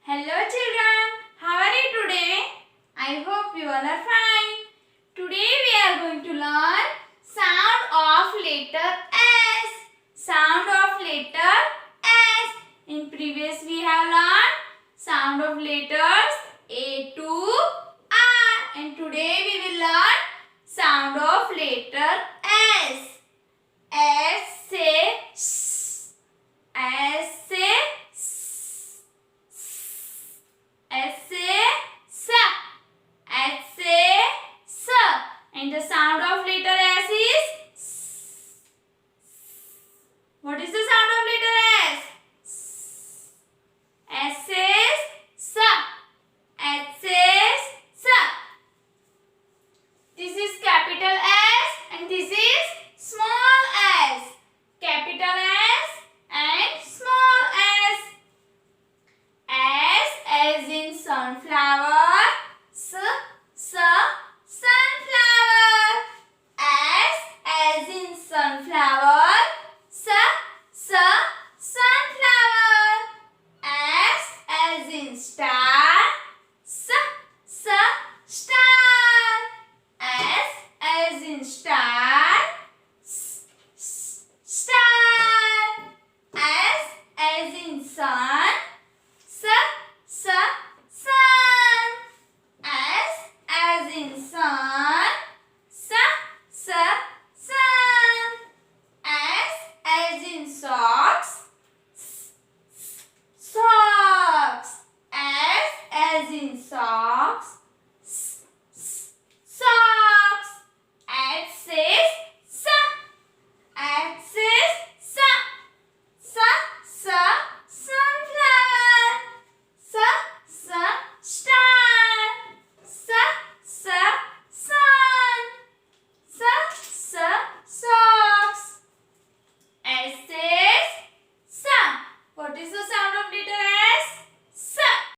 Hello children, how are you today? I hope you all are fine. Today we are going to learn sound of letter S. Sound of letter S. In previous we have learned sound of letters A to R. And today we will learn sound of letter S. S say S. S say S. S say S. S say S. And the sound of letter S is S. What is the sound of letter S? S says S. S says S. This is capital S and this is small s. Capital S and small s. S as in sunflower.